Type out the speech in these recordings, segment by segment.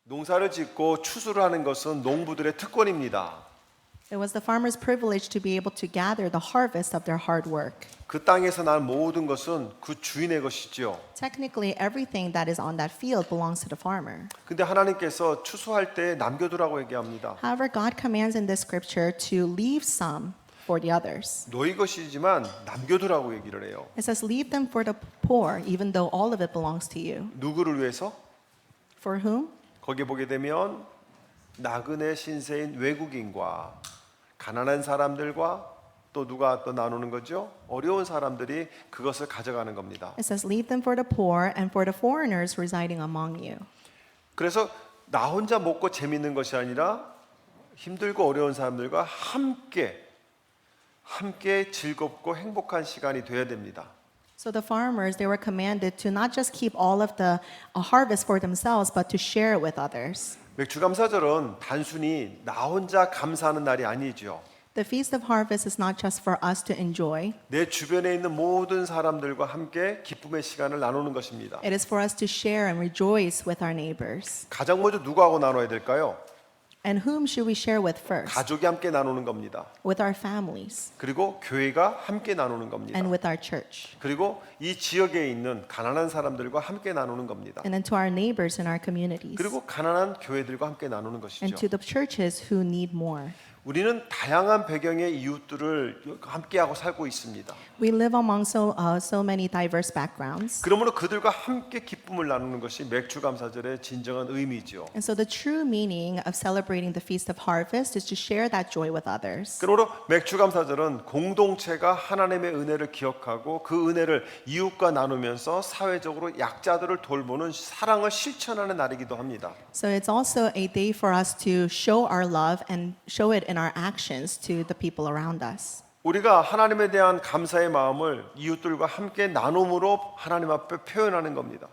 농사를 짓고 추수를 하는 것은 농부들의 특권입니다. It was the farmer's privilege to be able to gather the harvest of their hard work. 그 땅에서 난 모든 것은 그 주인의 것이지요. Technically, everything that is on that field belongs to the farmer. 근데 하나님께서 추수할 때 남겨두라고 얘기합니다. However, God commands in this scripture to leave some for the others. 너희 것이지만 남겨두라고 얘기를 해요. It says, leave them for the poor, even though all of it belongs to you. 누구를 위해서? For whom? 거기 보게 되면 나그네 신세인 외국인과 가난한 사람들과 또 누가 또 나누는 거죠? 어려운 사람들이 그것을 가져가는 겁니다. It says, leave them for the poor and for the foreigners residing among you. 그래서 나 혼자 먹고 재밌는 것이 아니라 힘들고 어려운 사람들과 함께 즐겁고 행복한 시간이 돼야 됩니다. So the farmers, they were commanded to not just keep all of the harvest for themselves, but to share it with others. 맥주감사절은 단순히 나 혼자 감사하는 날이 아니죠. The Feast of Harvest is not just for us to enjoy. 내 주변에 있는 모든 사람들과 함께 기쁨의 시간을 나누는 것입니다. It is for us to share and rejoice with our neighbors. 가장 먼저 누구하고 나눠야 될까요? And whom should we share with first? 가족이 함께 나누는 겁니다. With our families 그리고 교회가 함께 나누는 겁니다. and with our church. 그리고 이 지역에 있는 가난한 사람들과 함께 나누는 겁니다. And then to our neighbors in our communities. 그리고 가난한 교회들과 함께 나누는 And 것이죠. to the churches who need more. 우리는 다양한 배경의 이웃들을 함께하고 살고 있습니다. We live among so many diverse backgrounds. 그러므로 그들과 함께 기쁨을 나누는 것이 맥주감사절의 진정한 의미죠. And so the true meaning of celebrating the Feast of Harvest is to share that joy with others. 그러므로 맥주감사절은 공동체가 하나님의 은혜를 기억하고 그 은혜를 이웃과 나누면서 사회적으로 약자들을 돌보는 사랑을 실천하는 날이기도 합니다. So it's also a day for us to show our love and show it in our actions to the people around us. 우리가 하나님에 대한 감사의 마음을 이웃들과 함께 나눔으로 하나님 앞에 표현하는 겁니다.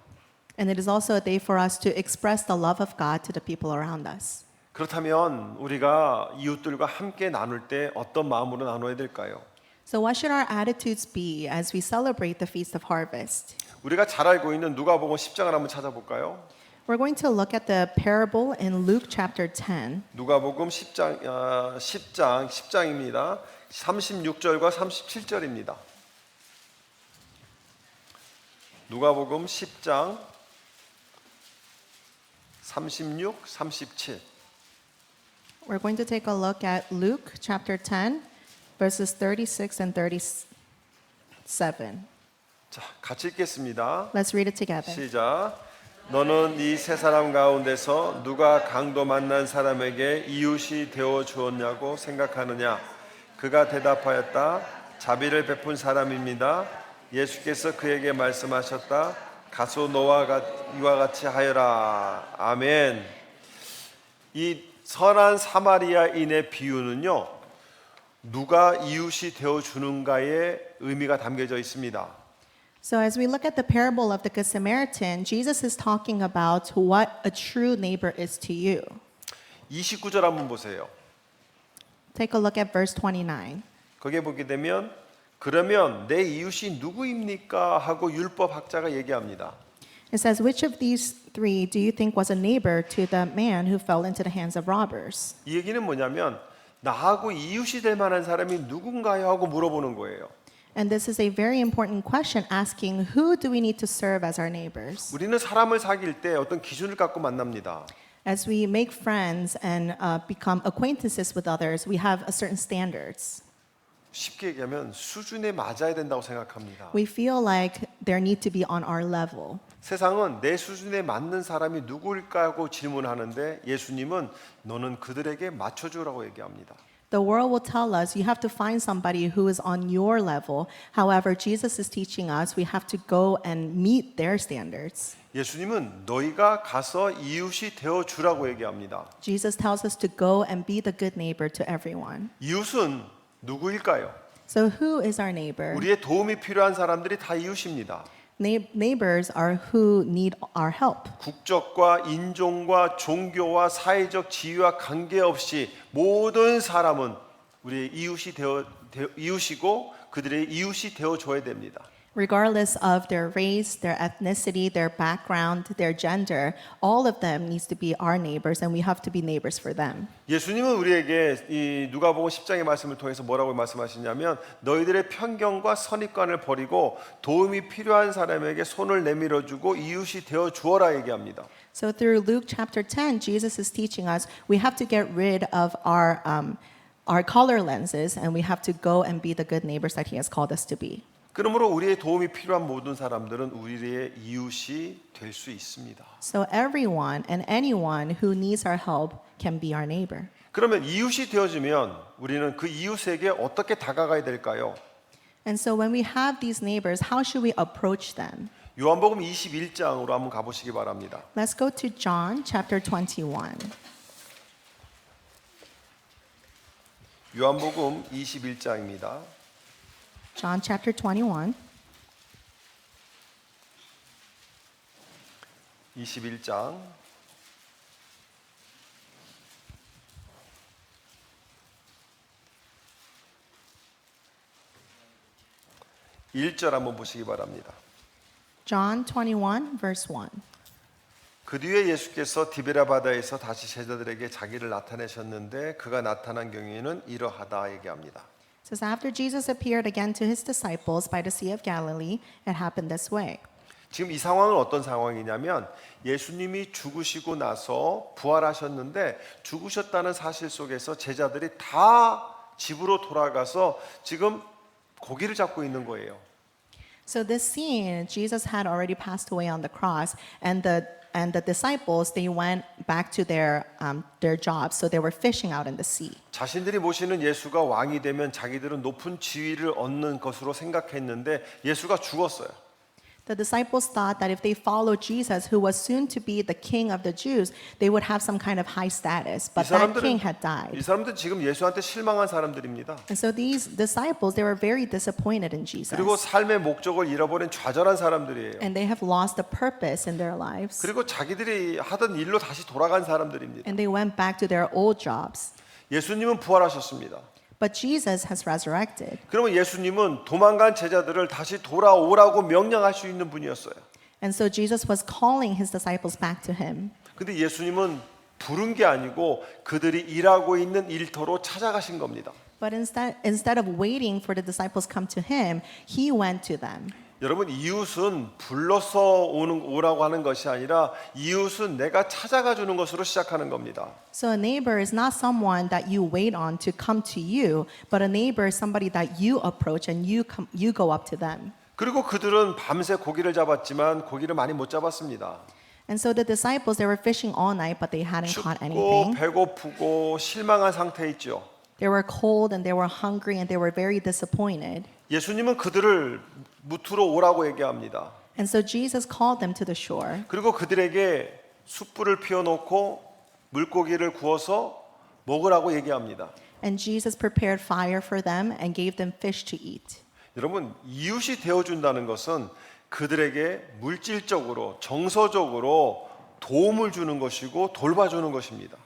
And it is also a day for us to express the love of God to the people around us. 그렇다면 우리가 이웃들과 함께 나눌 때 어떤 마음으로 나눠야 될까요? So what should our attitudes be as we celebrate the Feast of Harvest? 우리가 잘 알고 있는 누가복음 10장을 한번 찾아볼까요? We're going to look at the parable in Luke chapter 10. 누가복음 10장입니다. 36절과 37절입니다. 누가복음 10장 36, 37. We're going to take a look at Luke chapter 10, verses 36 and 37. 자, 같이 읽겠습니다. Let's read it together. 시작. 너는 이 세 사람 가운데서 누가 강도 만난 사람에게 이웃이 되어 주었냐고 생각하느냐? 그가 대답하였다. 자비를 베푼 사람입니다. 예수께서 그에게 말씀하셨다. 가서 이와 같이 하여라. 아멘. 이 선한 사마리아인의 비유는요, 누가 이웃이 되어 주는가의 의미가 담겨져 있습니다. So as we look at the parable of the Good Samaritan, Jesus is talking about what a true neighbor is to you. 29절 한번 보세요. Take a look at verse 29. 거기에 보게 되면 그러면 내 이웃이 누구입니까? 하고 율법학자가 얘기합니다. It says, which of these three do you think was a neighbor to the man who fell into the hands of robbers? 이 얘기는 뭐냐면 나하고 이웃이 될 만한 사람이 누군가요? 하고 물어보는 거예요. And this is a very important question, asking who do we need to serve as our neighbors? 우리는 사람을 사귈 때 어떤 기준을 갖고 만납니다. As we make friends and become acquaintances with others, we have a certain standards. 쉽게 얘기하면 수준에 맞아야 된다고 생각합니다. We feel like there need to be on our level. 세상은 내 수준에 맞는 사람이 누구일까 하고 질문하는데 예수님은 너는 그들에게 맞춰주라고 얘기합니다. The world will tell us you have to find somebody who is on your level. However, Jesus is teaching us we have to go and meet their standards. 예수님은 너희가 가서 이웃이 되어 주라고 얘기합니다. Jesus tells us to go and be the good neighbor to everyone. 이웃은 누구일까요? So who is our neighbor? 우리의 도움이 필요한 사람들이 다 이웃입니다. Neighbors are who need our help. 국적과 인종과 종교와 사회적 지위와 관계없이 모든 사람은 우리의 이웃이고 그들의 이웃이 되어 줘야 됩니다. regardless of their race, their ethnicity, their background, their gender, all of them needs to be our neighbors and we have to be neighbors for them. 예수님은 우리에게 이 누가복음 10장의 말씀을 통해서 뭐라고 말씀하시냐면 너희들의 편견과 선입관을 버리고 도움이 필요한 사람에게 손을 내밀어 주고 이웃이 되어 주어라 얘기합니다. So through Luke chapter 10, Jesus is teaching us we have to get rid of our color lenses and we have to go and be the good neighbors that he has called us to be. 그러므로 우리의 도움이 필요한 모든 사람들은 우리의 이웃이 될 수 있습니다. So everyone and anyone who needs our help can be our neighbor. 그러면 이웃이 되어지면 우리는 그 이웃에게 어떻게 다가가야 될까요? And so when we have these neighbors, how should we approach them? 요한복음 21장으로 한번 가보시기 바랍니다. Let's go to John chapter 21. 요한복음 21장입니다. John chapter 21. 21장 1절 한번 보시기 바랍니다. John 21 verse 1. 그 뒤에 예수께서 디베랴 바다에서 다시 제자들에게 자기를 나타내셨는데 그가 나타난 경위는 이러하다 얘기합니다. It says after Jesus appeared again to his disciples by the Sea of Galilee, it happened this way. 지금 이 상황은 어떤 상황이냐면 예수님이 죽으시고 나서 부활하셨는데 죽으셨다는 사실 속에서 제자들이 다 집으로 돌아가서 지금 고기를 잡고 있는 거예요. So this scene, Jesus had already passed away on the cross, and the disciples they went back to their jobs, so they were fishing out in the sea. 자신들이 모시는 예수가 왕이 되면 자기들은 높은 지위를 얻는 것으로 생각했는데 예수가 죽었어요. The disciples thought that if they followed Jesus, who was soon to be the king of the Jews, they would have some kind of high status. But that king had 이 died. 사람들은 지금 예수한테 실망한 사람들입니다. And so these disciples, they were very disappointed in Jesus. 그리고 삶의 목적을 잃어버린 좌절한 사람들이에요. And they have lost the purpose in their lives. 그리고 자기들이 하던 일로 다시 돌아간 사람들입니다. And they went back to their old jobs. 예수님은 부활하셨습니다. But Jesus has resurrected. 그러면 예수님은 도망간 제자들을 다시 돌아오라고 명령할 수 있는 분이었어요. And so Jesus was calling his disciples back to him. 근데 예수님은 부른 게 아니고 그들이 일하고 있는 일터로 찾아가신 겁니다. But instead of waiting for the disciples come to him, he went to them. 여러분 이웃은 불러서 오라고 하는 것이 아니라 이웃은 내가 찾아가 주는 것으로 시작하는 겁니다. So a neighbor is not someone that you wait on to come to you, but a neighbor is somebody that you approach and you go up to them. 그리고 그들은 밤새 고기를 잡았지만 고기를 많이 못 잡았습니다. And so the disciples they were fishing all night, but they hadn't caught 춥고 anything. 배고프고 실망한 상태에 있죠. They were cold and they were hungry and they were very disappointed. 예수님은 그들을 무트로 오라고 얘기합니다. And so Jesus called them to the shore. 그리고 그들에게 숯불을 피워놓고 물고기를 구워서 먹으라고 얘기합니다. And Jesus prepared fire for them and gave them fish to eat. 여러분 이웃이 되어준다는 것은 그들에게 물질적으로 정서적으로 도움을 주는 것이고 돌봐주는 것입니다.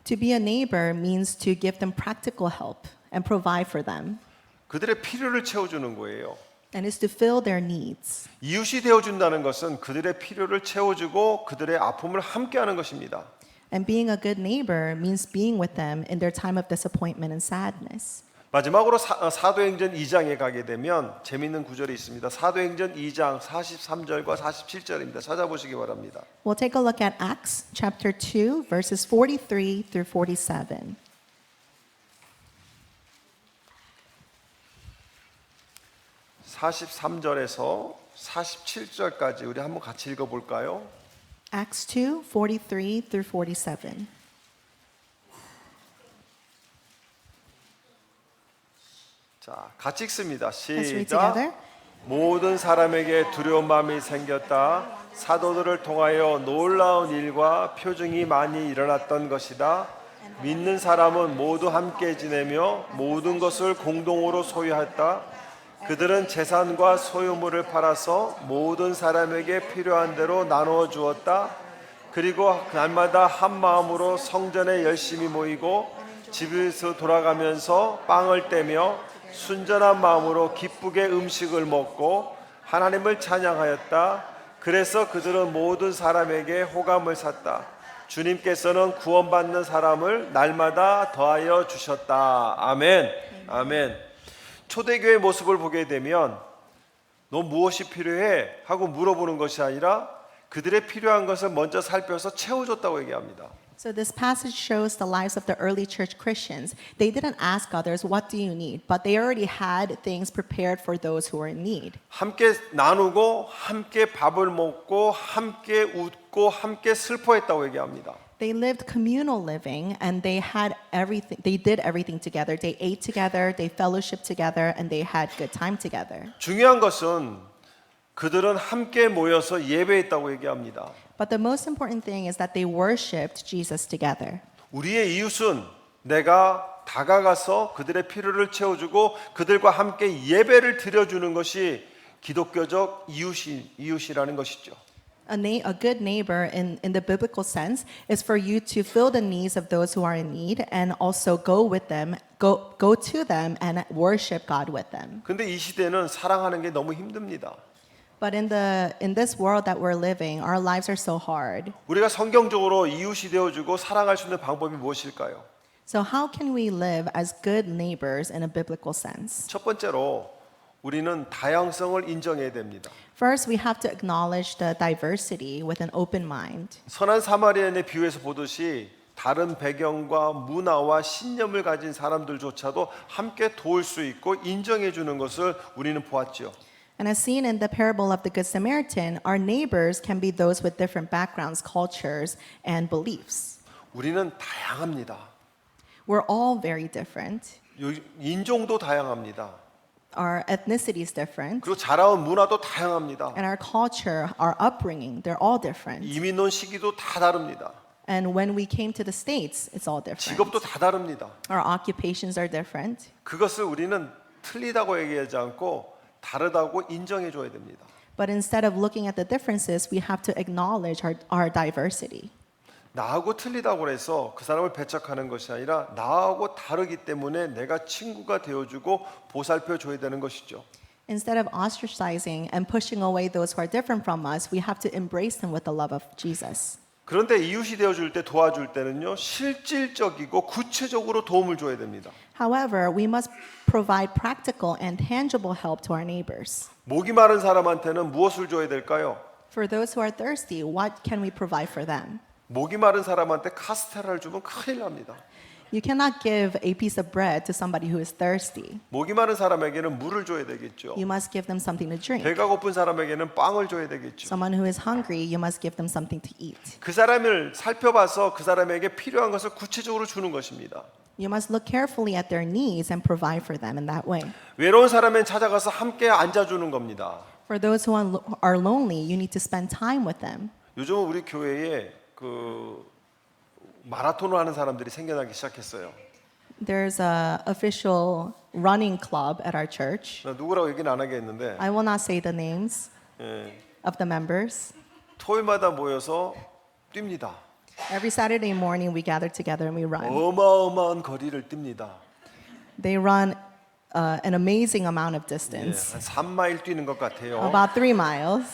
To be a neighbor means to give them practical help and provide for them. 그들의 필요를 채워주는 거예요. And is to fill their needs. 이웃이 되어준다는 것은 그들의 필요를 채워주고 그들의 아픔을 함께하는 것입니다. And being a good neighbor means being with them in their time of disappointment and sadness. 마지막으로 사도행전 2장에 가게 되면 재미있는 구절이 있습니다. 사도행전 2장 43절과 47절입니다. 찾아보시기 바랍니다. We'll take a look at Acts chapter 2 verses 43 through 47. 43절에서 47절까지 우리 한번 같이 읽어볼까요? Acts 2, 43 through 47. 자, 같이 읽습니다. Let's read 시작. together. 모든 사람에게 두려운 마음이 생겼다. 사도들을 통하여 놀라운 일과 표징이 많이 일어났던 것이다. 믿는 사람은 모두 함께 지내며 모든 것을 공동으로 소유했다. 그들은 재산과 소유물을 팔아서 모든 사람에게 필요한 대로 나누어 주었다. 그리고 날마다 한 마음으로 성전에 열심히 모이고 집에서 돌아가면서 빵을 떼며 순전한 마음으로 기쁘게 음식을 먹고 하나님을 찬양하였다. 그래서 그들은 모든 사람에게 호감을 샀다. 주님께서는 구원받는 사람을 날마다 더하여 주셨다. 아멘. 아멘. 초대교회 모습을 보게 되면 너 무엇이 필요해? 하고 물어보는 것이 아니라 그들의 필요한 것을 먼저 살펴서 채워줬다고 얘기합니다. So this passage shows the lives of the early church Christians. They didn't ask others, what do you need? But they already had things prepared for those who were in need. 함께 나누고 함께 밥을 먹고 함께 웃고 함께 슬퍼했다고 얘기합니다. They lived communal living and they had everything. They did everything together. They ate together, they fellowshiped together, and they had good time together. 중요한 것은 그들은 함께 모여서 예배했다고 얘기합니다. But the most important thing is that they worshipped Jesus together. 우리의 이웃은 내가 다가가서 그들의 필요를 채워주고 그들과 함께 예배를 드려주는 것이 기독교적 이웃이라는 것이죠. A good neighbor in the biblical sense is for you to fill the needs of those who are in need and also go to them and worship God with them. 근데 이 시대는 사랑하는 게 너무 힘듭니다. But in this world that we're living, our lives are so hard. 우리가 성경적으로 이웃이 되어주고 사랑할 수 있는 방법이 무엇일까요? So how can we live as good neighbors in a biblical sense? 첫 번째로 우리는 다양성을 인정해야 됩니다. First, we have to acknowledge the diversity with an open mind. 선한 사마리아인의 비유에서 보듯이 다른 배경과 문화와 신념을 가진 사람들조차도 함께 도울 수 있고 인정해 주는 것을 우리는 보았죠. And as seen in the parable of the Good Samaritan, our neighbors can be those with different backgrounds, cultures, and beliefs. 우리는 다양합니다. We're all very different. 인종도 다양합니다. Our ethnicity is different. 그리고 자라온 문화도 다양합니다. And our culture, our upbringing, they're all different. 이민 온 시기도 다 다릅니다. And when we came to the States, it's all different. 직업도 다 다릅니다. Our occupations are different. 그것을 우리는 틀리다고 얘기하지 않고 다르다고 인정해 줘야 됩니다. But instead of looking at the differences, we have to acknowledge our diversity. 나하고 틀리다고 해서 그 사람을 배척하는 것이 아니라 나하고 다르기 때문에 내가 친구가 되어주고 보살펴 줘야 되는 것이죠. Instead of ostracizing and pushing away those who are different from us, we have to embrace them with the love of Jesus. 그런데 이웃이 되어줄 때 도와줄 때는요 실질적이고 구체적으로 도움을 줘야 됩니다. However, we must provide practical and tangible help to our neighbors. 목이 마른 사람한테는 무엇을 줘야 될까요? For those who are thirsty, what can we provide for them? 목이 마른 사람한테 카스테라를 주면 큰일 납니다. You cannot give a piece of bread to somebody who is thirsty. 목이 마른 사람에게는 물을 줘야 되겠죠. You must give them something to drink. 배가 고픈 사람에게는 빵을 줘야 되겠죠. Someone who is hungry, you must give them something to eat. 그 사람을 살펴봐서 그 사람에게 필요한 것을 구체적으로 주는 것입니다. You must look carefully at their needs and provide for them in that way. 외로운 사람은 찾아가서 함께 앉아주는 겁니다. For those who are lonely, you need to spend time with them. 요즘 우리 교회에 그 마라톤을 하는 사람들이 생겨나기 시작했어요. There's a official running club at our church. 나 누구라고 얘기는 안 하겠는데 I will not say the names 예, of the members. 토요일마다 모여서 뜁니다. Every Saturday morning we gather together and we run. 어마어마한 거리를 뜁니다. They run an amazing amount of 예, distance, 한 3마일 뛰는 것 같아요. about 3 miles,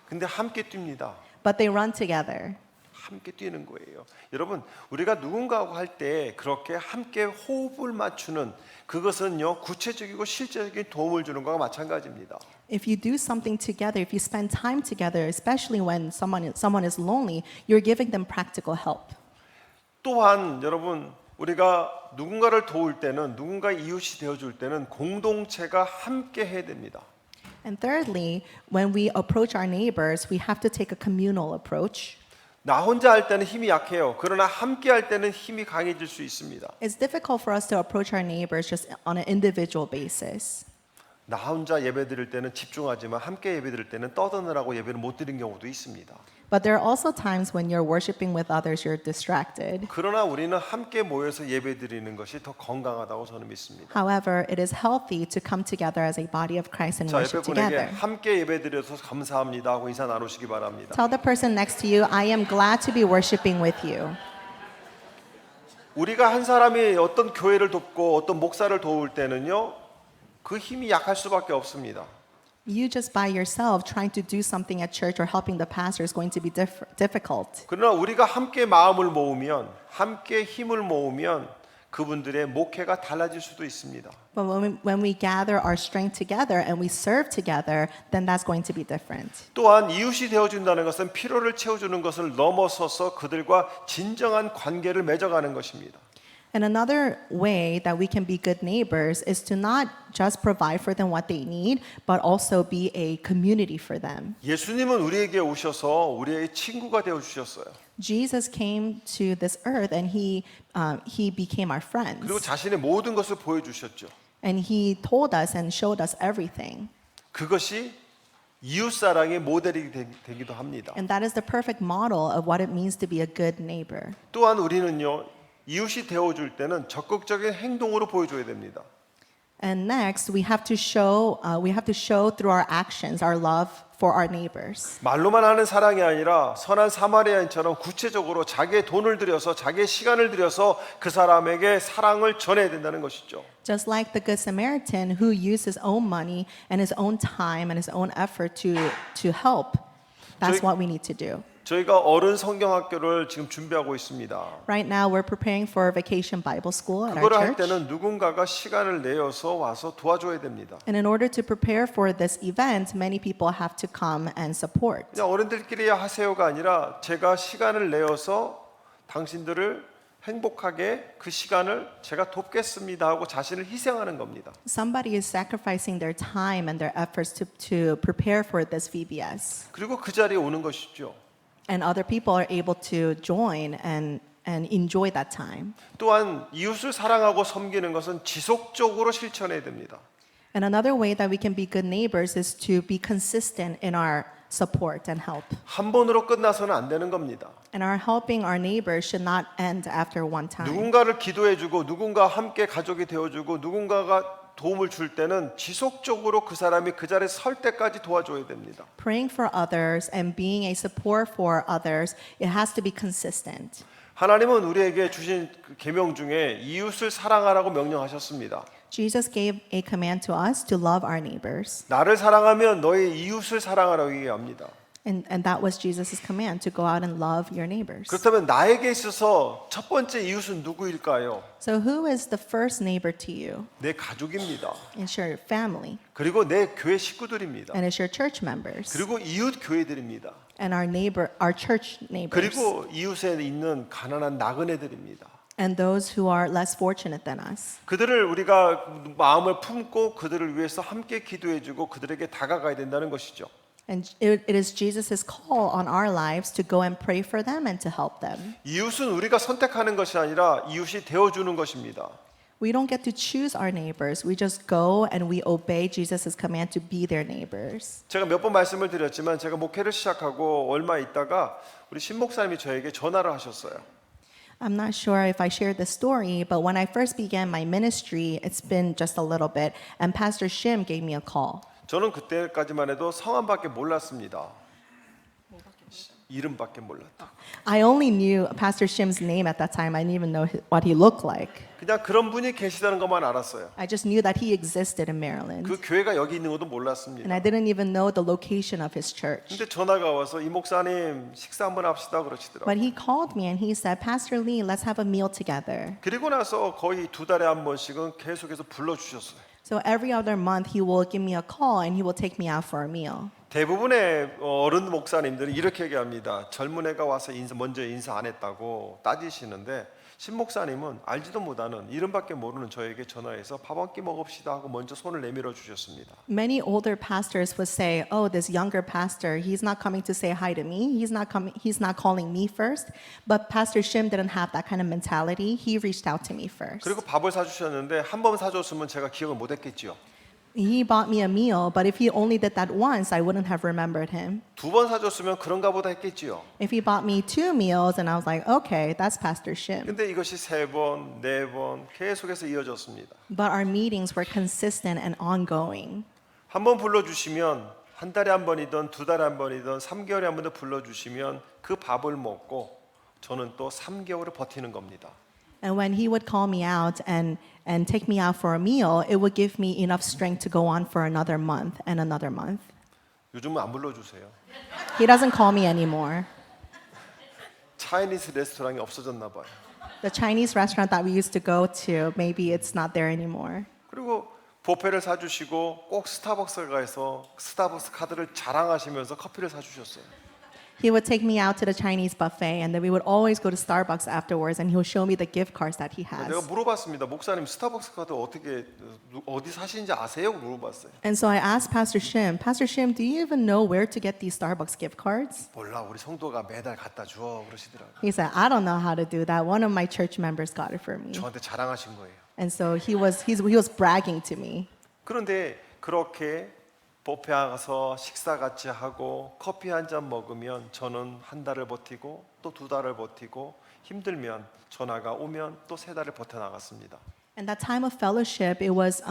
근데 함께 뜁니다. but they run together. 함께 뛰는 거예요. 여러분, 우리가 누군가하고 할 때 그렇게 함께 호흡을 맞추는 그것은요 구체적이고 실제적인 도움을 주는 것과 마찬가지입니다. If you do something together, if you spend time together, especially when someone is lonely, you're giving them practical help. 또한 여러분 우리가 누군가를 도울 때는 누군가 이웃이 되어줄 때는 공동체가 함께 해야 됩니다. And thirdly, when we approach our neighbors, we have to take a communal approach. 나 혼자 할 때는 힘이 약해요. 그러나 함께 할 때는 힘이 강해질 수 있습니다. It's difficult for us to approach our neighbors just on an individual basis. 나 혼자 예배 드릴 때는 집중하지만 함께 예배 드릴 때는 떠드느라고 예배를 못 드린 경우도 있습니다. But there are also times when you're worshiping with others, you're distracted. 그러나 우리는 함께 모여서 예배 드리는 것이 더 건강하다고 저는 믿습니다. However, it is healthy to come together as a body of Christ and 자, 옆에 worship 분에게 together. 함께 예배 드려서 감사합니다 하고 인사 나누시기 바랍니다. Tell the person next to you, I am glad to be worshiping with you. 우리가 한 사람이 어떤 교회를 돕고 어떤 목사를 도울 때는요 그 힘이 약할 수밖에 없습니다. You just by yourself trying to do something at church or helping the pastor is going to be difficult. 그러나 우리가 함께 마음을 모으면, 함께 힘을 모으면 그분들의 목회가 달라질 수도 있습니다. But when we gather our strength together and we serve together, then that's going to be different. 또한 이웃이 되어준다는 것은 필요를 채워주는 것을 넘어서서 그들과 진정한 관계를 맺어가는 것입니다. And another way that we can be good neighbors is to not just provide for them what they need, but also be a community for them. 예수님은 우리에게 오셔서 우리의 친구가 되어 주셨어요. Jesus came to this earth and he became our friends. 그리고 자신의 모든 것을 보여주셨죠. And he told us and showed us everything. 그것이 이웃사랑의 모델이 되기도 합니다. And that is the perfect model of what it means to be a good neighbor. 또한 우리는요, 이웃이 되어줄 때는 적극적인 행동으로 보여줘야 됩니다. And next, we have to show through our actions our love for our neighbors. 말로만 하는 사랑이 아니라 선한 사마리아인처럼 구체적으로 자기의 돈을 들여서 자기의 시간을 들여서 그 사람에게 사랑을 전해야 된다는 것이죠. Just like the Good Samaritan who used his own money and his own time and his own effort to help. That's what we need to do. 저희가 어른 성경학교를 지금 준비하고 있습니다. Right now, we're preparing for Vacation Bible School at our 그거를 할 church. 때는 누군가가 시간을 내어서 와서 도와줘야 됩니다. And in order to prepare for this event, many people have to come and support. 그냥 어른들끼리 하세요가 아니라 제가 시간을 내어서 당신들을 행복하게 그 시간을 제가 돕겠습니다 하고 자신을 희생하는 겁니다. Somebody is sacrificing their time and their efforts to prepare for this VBS. 그리고 그 자리에 오는 것이죠. And other people are able to join and enjoy that time. 또한 이웃을 사랑하고 섬기는 것은 지속적으로 실천해야 됩니다. And another way that we can be good neighbors is to be consistent in our support and help. 한 번으로 끝나서는 안 되는 겁니다. And our helping our neighbors should not end after one time. 누군가를 기도해주고 누군가 함께 가족이 되어주고 누군가가 도움을 줄 때는 지속적으로 그 사람이 그 자리에 설 때까지 도와줘야 됩니다. Praying for others and being a support for others, it has to be consistent. 하나님은 우리에게 주신 그 계명 중에 이웃을 사랑하라고 명령하셨습니다. Jesus gave a command to us to love our neighbors. 나를 사랑하면 너의 이웃을 사랑하라고 얘기합니다. And that was Jesus' command, to go out and love your neighbors. 그렇다면 나에게 있어서 첫 번째 이웃은 누구일까요? So who is the first neighbor to you? 내 가족입니다. It's your family, 그리고 내 교회 식구들입니다. and it's your church members, 그리고 이웃 교회들입니다. and our church neighbors, 그리고 이웃에 있는 가난한 나그네들입니다. and those who are less fortunate than us. 그들을 우리가 마음을 품고 그들을 위해서 함께 기도해주고 그들에게 다가가야 된다는 것이죠. And it is Jesus' call on our lives to go and pray for them and to help them. 이웃은 우리가 선택하는 것이 아니라 이웃이 되어주는 것입니다. We don't get to choose our neighbors. We just go and we obey Jesus' command to be their neighbors. 제가 몇 번 말씀을 드렸지만 제가 목회를 시작하고 얼마 있다가 우리 신 목사님이 저에게 전화를 하셨어요. I'm not sure if I shared the story, but when I first began my ministry, it's been just a little bit, and Pastor Shim gave me a call. 저는 그때까지만 해도 성함밖에 몰랐습니다. 이름밖에 몰랐다. I only knew Pastor Shim's name at that time. I didn't even know what he looked like. 그냥 그런 분이 계시다는 것만 알았어요. I just knew that he existed in Maryland. 그 교회가 여기 있는 것도 And 몰랐습니다. I didn't even know the location of his church. 근데 전화가 와서 이 목사님 식사 한번 합시다 그러시더라고요. But he called me and he said, Pastor Lee, let's have a meal together. 그리고 나서 거의 2달에 한 번씩은 계속해서 불러주셨어요. So every other month he will give me a call and he will take me out for a meal. 대부분의 어른 목사님들이 이렇게 얘기합니다. 젊은 애가 와서 먼저 인사 안 했다고 따지시는데 신 목사님은 알지도 못하는 이름밖에 모르는 저에게 전화해서 밥 한 끼 먹읍시다 하고 먼저 손을 내밀어 주셨습니다. Many older pastors would say, "Oh, this younger pastor, he's not coming to say hi to me. He's not calling me first." But Pastor Shim didn't have that kind of mentality. He reached out to me first. 그리고 밥을 사주셨는데 한 번 사줬으면 제가 기억을 못했겠지요. He bought me a meal, but if he only did that once, I wouldn't have remembered him. 두 번 사줬으면 그런가 보다 했겠지요. If he bought me 2 meals, and I was like, "Okay, that's Pastor Shim." 근데 이것이 3번, 4번 계속해서 이어졌습니다. But our meetings were consistent and ongoing. 한 번 불러주시면 한 달에 한 번이든 2달에 한 번이든 3개월에 한 번도 불러주시면 그 밥을 먹고 저는 또 3개월을 버티는 겁니다. And when he would call me out and take me out for a meal, it would give me enough strength to go on for another month and another month. 요즘은 안 불러주세요. He doesn't call me anymore. 차이니즈 레스토랑이 없어졌나 봐요. The Chinese restaurant that we used to go to, maybe it's not there anymore. 그리고 뷔페를 사주시고 꼭 스타벅스 가서 스타벅스 카드를 자랑하시면서 커피를 사주셨어요. He would take me out to the Chinese buffet, and then we would always go to Starbucks afterwards, and he would show me the gift cards that he 내가 has. 물어봤습니다. 목사님 스타벅스 카드 어떻게 어디 사시는지 아세요? 물어봤어요. And so I asked Pastor Shim, do you even know where to get these Starbucks gift cards? 몰라 우리 성도가 매달 갖다 줘 그러시더라고요. He said, I don't know how to do that. One of my church members got it for me. 저한테 자랑하신 거예요. And so he was bragging to me. 그런데 그렇게 뷔페 가서 식사 같이 하고 커피 한 잔 먹으면 저는 한 달을 버티고 또 두 달을 버티고 힘들면 전화가 오면 또 세 달을 버텨 나갔습니다. And that time of fellowship, it was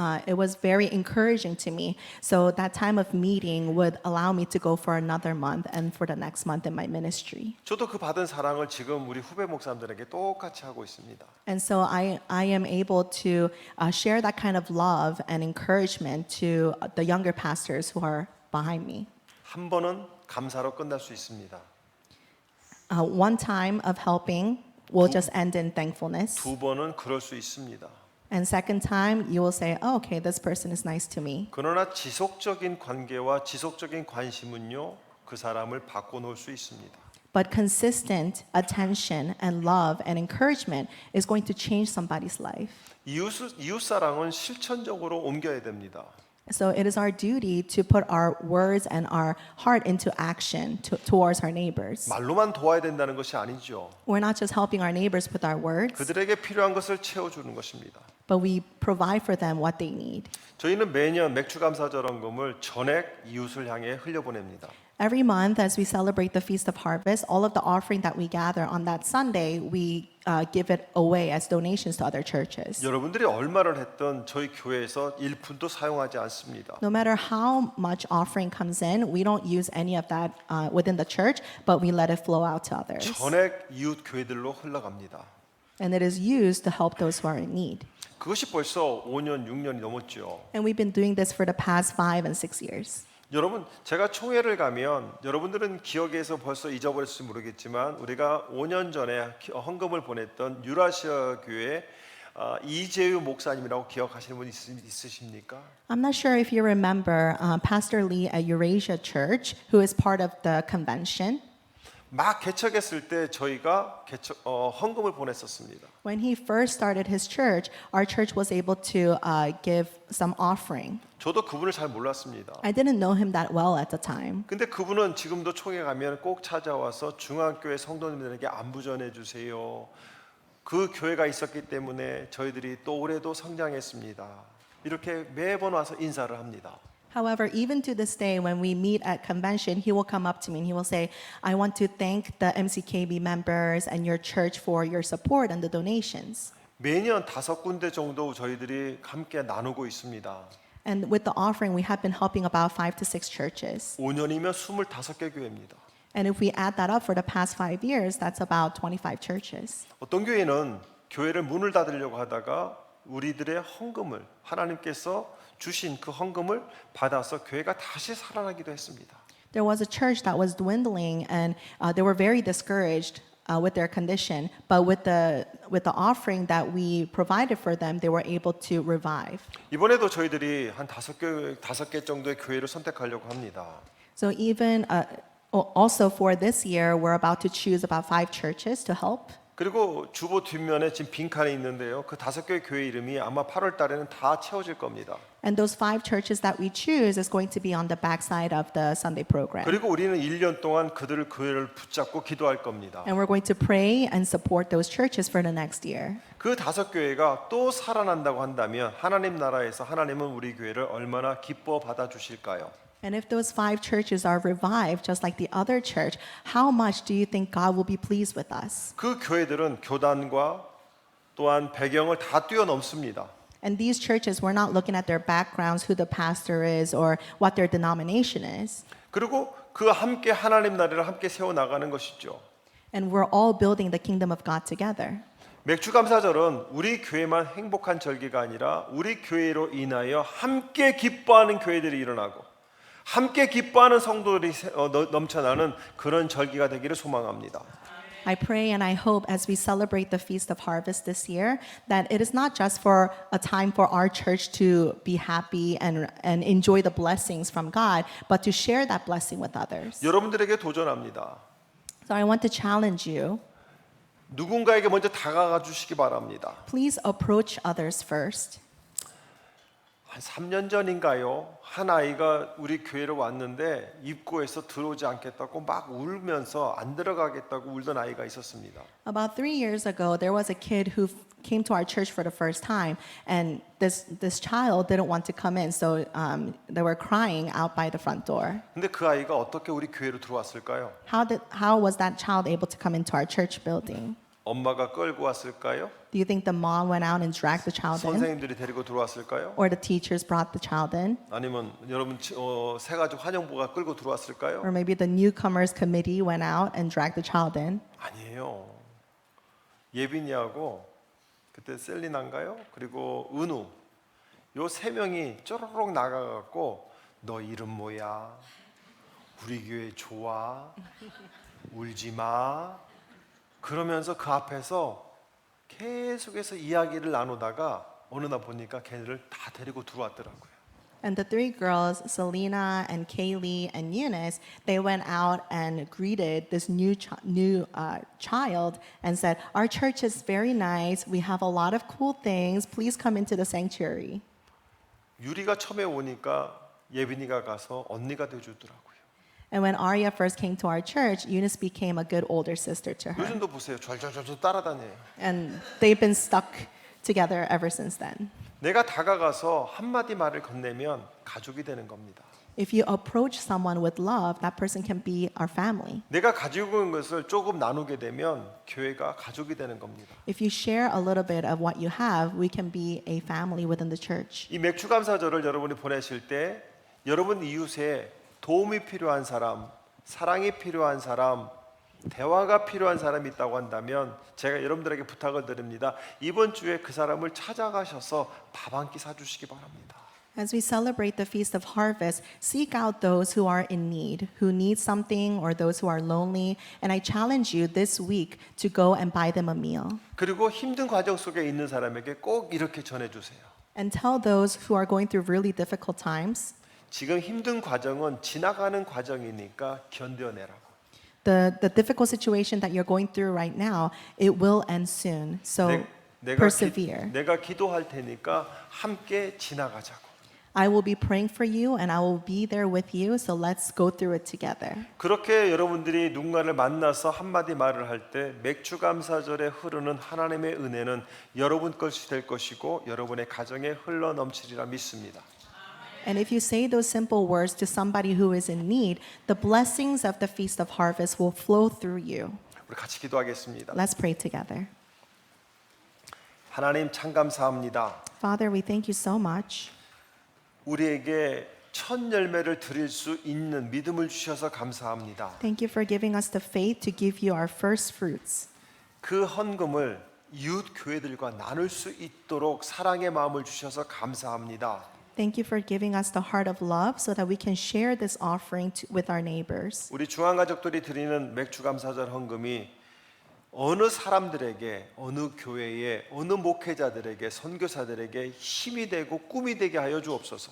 very encouraging to me. So that time of meeting would allow me to go for another month and for the next month in my ministry. 저도 그 받은 사랑을 지금 우리 후배 목사님들에게 똑같이 하고 있습니다. And so I am able to share that kind of love and encouragement to the younger pastors who are behind me. 한 번은 감사로 끝날 수 있습니다. One time of helping will just end in thankfulness. 두 번은 그럴 수 있습니다. And second time, you will say, oh, okay, this person is nice to me. 그러나 지속적인 관계와 지속적인 관심은요 그 사람을 바꿔놓을 수 있습니다. But consistent attention and love and encouragement is going to change somebody's life. 이웃 사랑은 실천적으로 옮겨야 됩니다. So it is our duty to put our words and our heart into action towards our neighbors. 말로만 도와야 된다는 것이 아니죠. We're not just helping our neighbors with our words, 그들에게 필요한 것을 채워주는 것입니다. but we provide for them what they need. 저희는 매년 맥주 감사절원금을 전액 이웃을 향해 흘려보냅니다. Every month, as we celebrate the Feast of Harvest, all of the offering that we gather on that Sunday, we give it away as donations to other churches. 여러분들이 얼마를 했던 저희 교회에서 1푼도 사용하지 않습니다. No matter how much offering comes in, we don't use any of that within the church, but we let it flow out to others. 전액 이웃 교회들로 흘러갑니다. And it is used to help those who are in need. 그것이 벌써 5년, 6년이 넘었죠. And we've been doing this for the past 5 and 6 years. 여러분, 제가 총회를 가면 여러분들은 기억에서 벌써 잊어버렸을지 모르겠지만 우리가 5년 전에 헌금을 보냈던 유라시아 교회 이재유 목사님이라고 기억하시는 분 있으십니까? I'm not sure if you remember Pastor Lee at Eurasia Church, who is part of the convention. 막 개척했을 때 저희가 헌금을 보냈었습니다. When he first started his church, our church was able to give some offering. 저도 그분을 잘 몰랐습니다. I didn't know him that well at the time. 근데 그분은 지금도 총회 가면 꼭 찾아와서 중앙교회 성도님들에게 안부 전해 주세요. 그 교회가 있었기 때문에 저희들이 또 올해도 성장했습니다. 이렇게 매번 와서 인사를 합니다. However, even to this day, when we meet at convention, he will come up to me and he will say, I want to thank the MCKB members and your church for your support and the donations. 매년 5군데 정도 저희들이 함께 나누고 있습니다. And with the offering, we have been helping about 5 to 6 churches. 5년이면 25개 교회입니다. And if we add that up for the past 5 years, that's about 25 churches. 어떤 교회는 교회를 문을 닫으려고 하다가 우리들의 헌금을 하나님께서 주신 그 헌금을 받아서 교회가 다시 살아나기도 했습니다. There was a church that was dwindling and they were very discouraged with their condition, but with the offering that we provided for them, they were able to revive. 이번에도 저희들이 한 5개 정도의 교회를 선택하려고 합니다. So even also for this year, we're about to choose about 5 churches to help. 그리고 주보 뒷면에 지금 빈칸이 있는데요. 그 5개 교회 이름이 아마 8월 달에는 다 채워질 겁니다. And those 5 churches that we choose is going to be on the backside of the Sunday program. 그리고 우리는 1년 동안 그들을 교회를 붙잡고 기도할 겁니다. And we're going to pray and support those churches for the next year. 그 5교회가 또 살아난다고 한다면 하나님 나라에서 하나님은 우리 교회를 얼마나 기뻐 받아 주실까요? And if those 5 churches are revived, just like the other church, how much do you think God will be pleased with us? 그 교회들은 교단과 또한 배경을 다 뛰어넘습니다. And these churches, we're not looking at their backgrounds, who the pastor is, or what their denomination is. 그리고 그 함께 하나님 나라를 함께 세워 나가는 것이죠. And we're all building the kingdom of God together. 맥주 감사절은 우리 교회만 행복한 절기가 아니라 우리 교회로 인하여 함께 기뻐하는 교회들이 일어나고 함께 기뻐하는 성도들이 넘쳐나는 그런 절기가 되기를 소망합니다. I pray and I hope as we celebrate the Feast of Harvest this year that it is not just for a time for our church to be happy and enjoy the blessings from God, but to share that blessing with others. 여러분들에게 도전합니다. So I want to challenge you. 누군가에게 먼저 다가가 주시기 바랍니다. Please approach others first. 한 3년 전인가요? 한 아이가 우리 교회로 왔는데 입구에서 들어오지 않겠다고 막 울면서 안 들어가겠다고 울던 아이가 있었습니다. About 3 years ago, there was a kid who came to our church for the first time, and this child didn't want to come in, so they were crying out by the front door. 근데 그 아이가 어떻게 우리 교회로 들어왔을까요? How was that child able to come into our church building? 엄마가 끌고 왔을까요? Do you think the mom went out and dragged the child in? 선생님들이 데리고 들어왔을까요? Or the teachers brought the child in? 아니면 여러분 새가족 환영부가 끌고 들어왔을까요? Or maybe the newcomers committee went out and dragged the child in? 아니에요. 예빈이하고 그때 셀리나인가요? 그리고 은우 요 세 명이 쪼르륵 나가갖고 너 이름 뭐야? 우리 교회 좋아? 울지 마. 그러면서 그 앞에서 계속해서 이야기를 나누다가 어느 날 보니까 걔네를 다 데리고 들어왔더라고요. And the three girls, Selena and Kaylee and Eunice, they went out and greeted this new child and said, "Our church is very nice. We have a lot of cool things. Please come into the sanctuary." 유리가 처음에 오니까 예빈이가 가서 언니가 돼주더라고요. And when Arya first came to our church, Eunice became a good older sister to her. 요즘도 보세요. 쫄쫄쫄 따라다녀요. And they've been stuck together ever since then. 내가 다가가서 한마디 말을 건네면 가족이 되는 겁니다. If you approach someone with love, that person can be our family. 내가 가지고 있는 것을 조금 나누게 되면 교회가 가족이 되는 겁니다. If you share a little bit of what you have, we can be a family within the church. 이 맥주 감사절을 여러분이 보내실 때 여러분 이웃에 도움이 필요한 사람, 사랑이 필요한 사람, 대화가 필요한 사람이 있다고 한다면 제가 여러분들에게 부탁을 드립니다. 이번 주에 그 사람을 찾아가셔서 밥 한 끼 사주시기 바랍니다. As we celebrate the Feast of Harvest, seek out those who are in need, who need something, or those who are lonely. And I challenge you this week to go and buy them a meal. 그리고 힘든 과정 속에 있는 사람에게 꼭 이렇게 전해주세요. And tell those who are going through really difficult times, 지금 힘든 과정은 지나가는 과정이니까 견뎌내라고. the difficult situation that you're going through right now, it will end soon. So persevere. 내가 기도할 테니까 함께 지나가자고. I will be praying for you and I will be there with you. So let's go through it together. 그렇게 여러분들이 누군가를 만나서 한마디 말을 할 때 맥주 감사절에 흐르는 하나님의 은혜는 여러분 것이 될 것이고 여러분의 가정에 흘러 넘치리라 믿습니다. And if you say those simple words to somebody who is in need, the blessings of the Feast of Harvest will flow through you. 우리 같이 기도하겠습니다. Let's pray together. 하나님 참 감사합니다. Father, we thank you so much. 우리에게 첫 열매를 드릴 수 있는 믿음을 주셔서 감사합니다. Thank you for giving us the faith to give you our first fruits. 그 헌금을 이웃 교회들과 나눌 수 있도록 사랑의 마음을 주셔서 감사합니다. Thank you for giving us the heart of love so that we can share this offering with our neighbors. 우리 중앙가족들이 드리는 맥주 감사절 헌금이 어느 사람들에게, 어느 교회에, 어느 목회자들에게, 선교사들에게 힘이 되고 꿈이 되게 하여 주옵소서.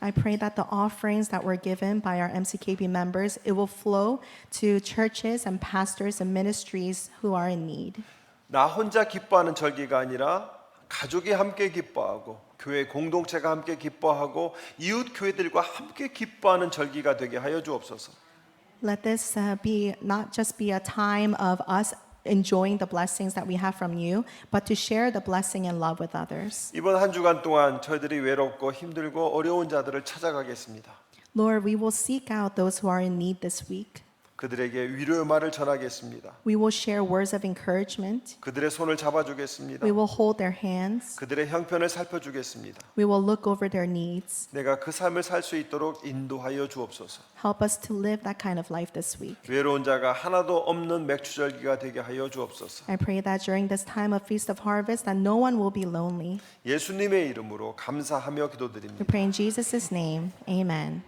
I pray that the offerings that were given by our MCKB members, it will flow to churches and pastors and ministries who are in need. 나 혼자 기뻐하는 절기가 아니라 가족이 함께 기뻐하고 교회 공동체가 함께 기뻐하고 이웃 교회들과 함께 기뻐하는 절기가 되게 하여 주옵소서. Let this be not just be a time of us enjoying the blessings that we have from you, but to share the blessing and love with others. 이번 한 주간 동안 저희들이 외롭고 힘들고 어려운 자들을 찾아가겠습니다. Lord, we will seek out those who are in need this week. 그들에게 위로의 말을 전하겠습니다. We will share words of encouragement. 그들의 손을 잡아주겠습니다. We will hold their hands. 그들의 형편을 살펴주겠습니다. We will look over their needs. 내가 그 삶을 살 수 있도록 인도하여 주옵소서. Help us to live that kind of life this week. 외로운 자가 하나도 없는 맥추절기가 되게 하여 주옵소서. I pray that during this time of Feast of Harvest that no one will be lonely. 예수님의 이름으로 감사하며 We 기도드립니다. pray in Jesus' name. Amen.